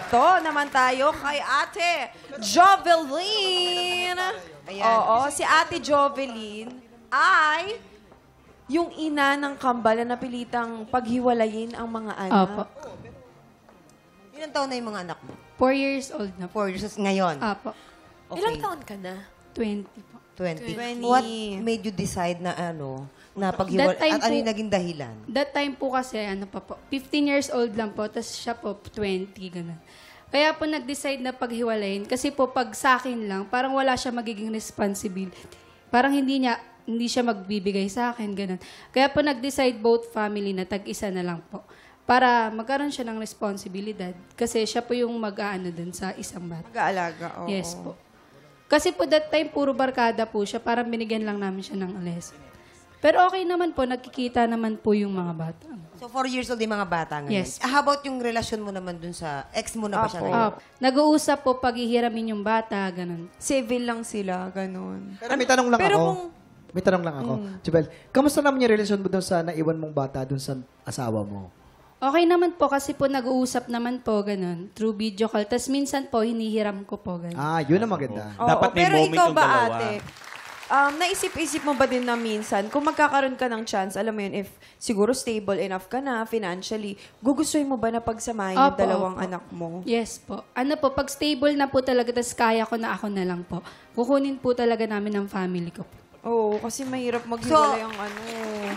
Ito naman tayo kay Ate Jovelyn. Oo, si Ate Jovelyn ay yung ina ng kambal na napilitang paghiwalayin ang mga anak. Opo. Ilang taon na yung mga anak mo? 4 years old na po. 4 years ngayon? Opo. Okay. Ilang taon ka na? 20 po. 20. What made you decide na na paghiwalay? That time At ano po- yung naging dahilan? That time po kasi, 15 years old lang po, tapos siya po 20, ganun. Kaya po nag-decide na paghiwalayin. Kasi po pag sa akin lang, parang wala siya magiging responsibility. Parang hindi siya magbibigay sa akin, ganun. Kaya po nag-decide both family na tag-isa na lang po. Para magkaroon siya ng responsibilidad. Kasi siya po yung mag-aano dun sa isang bata. Mag-aalaga, oo. Yes po. Kasi po that time, puro barkada po siya. Parang binigyan lang namin siya ng alis. Pero okay naman po, nagkikita naman po yung mga bata. So, 4 years old yung mga bata ngayon? Yes. How about yung relasyon mo naman dun sa ex mo na ba siya ngayon? Nag-uusap po pag ihiramin yung bata, ganun. Civil lang sila, ganun. Pero may tanong lang Pero ako. kung- May tanong lang ako. Jubel, kamusta naman yung relasyon mo doon sa naiwan mong bata doon sa asawa mo? Okay naman po kasi po nag-uusap naman po, ganun. Through video call. Tapos minsan po, hinihiram ko po, ganun. Yun ang maganda. Oo, Dapat may pero moment ikaw yung ba, dalawa. ate, naisip-isip mo ba din na minsan, kung magkakaroon ka ng chance, alam mo yun, if siguro stable enough ka na financially, gugustuhin mo ba na pagsamahin yung Opo, dalawang opo. anak mo? Yes po. Ano po, pag stable na po talaga, tapos kaya ko na ako na lang po, kukunin po talaga namin ng family ko po. Oo, kasi mahirap maghiwalay ang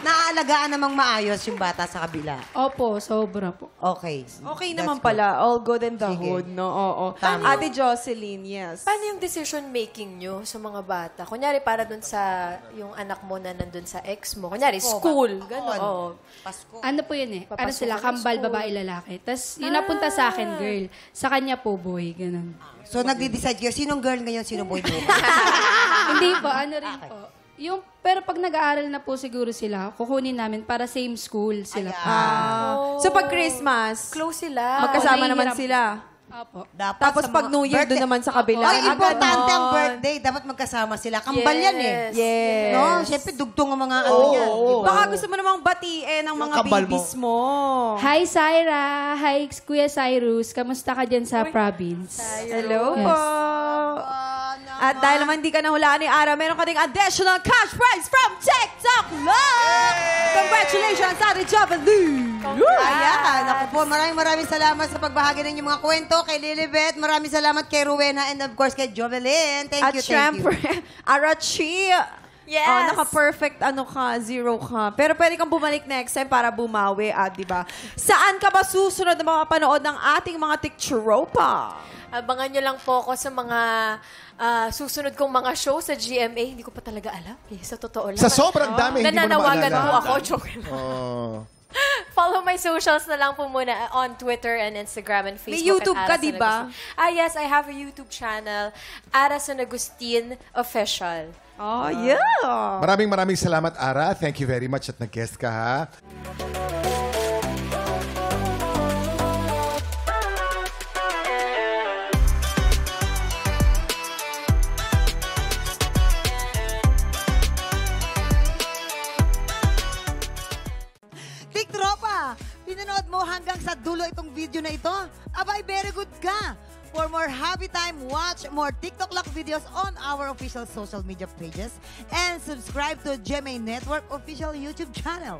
Naaalagaan namang maayos yung bata sa kabila. Opo, sobra po. Okay. Okay That's naman good. pala. All good in the Sige. hood, no? Oo. Tama. Ate Jocelyn, yes. Paano yung decision-making nyo sa mga bata? Kunyari, para dun sa yung anak mo na nandun sa ex mo. Kunyari, school. Gano'n. Oo. Pasko. Ano po yun eh? Ano Papasok sila, ka ng kambal, school. babae, lalaki. Tapos yung napunta sa akin, girl. Sa kanya po, boy. Ganun. So, nagde-decide kayo, sinong girl ngayon, sino boy mo? Hindi po, ano rin po. Pero pag nag-aaral na po siguro sila, kukunin namin para same school sila po. So pag Christmas, Close sila. magkasama nahihirap naman po. sila. Opo. Dapat Tapos sa pag mga New Year, birthday- doon naman sa kabila. Ay, importante ang ganon. birthday. Dapat magkasama sila. Kambal yan eh. Yes. No? Siyempre, dugtong ang mga ano yan. Baka gusto mo namang batiin ang mga kambal mo. babies mo. Hi, Syra! Hi, Kuya Cyrus! Kamusta ka dyan sa province? Hello Yes. po. At dahil naman hindi ka nahulaan ni Ara, meron ka ding additional cash prize from TikTok Love! Congratulations, Ate Jovelyn! Ayan. Ako po, maraming salamat sa pagbahagi ng inyong mga kwento kay Lilibet. Maraming salamat kay Rowena and of course kay Jovelyn. Thank At you, thank you. syempre, Arachi, Yes! naka-perfect, zero ka. Pero pwede kang bumalik next time para bumawi, di ba? Saan ka ba susunod na makapanood ng ating mga tiktropa? Abangan nyo lang po ako sa mga susunod kong mga show sa GMA. Hindi ko pa talaga alam. Sa totoo lang. Sa sobrang dami, hindi mo na Nananawagan maalala. po ako. Joke lang. Oh. Follow my socials na lang po muna on Twitter and Instagram and Facebook. May YouTube at ka, Ara di ba? San Agustin. Yes, I have a YouTube channel, Ara San Agustin Official. Oh, yeah! Maraming salamat, Ara. Thank you very much at nag-guest ka, ha? Tiktropa, pinanood mo hanggang sa dulo itong video na ito? Abay, very good ka! For more happy time, watch more TikTok Lock videos on our official social media pages and subscribe to GMA Network official YouTube channel.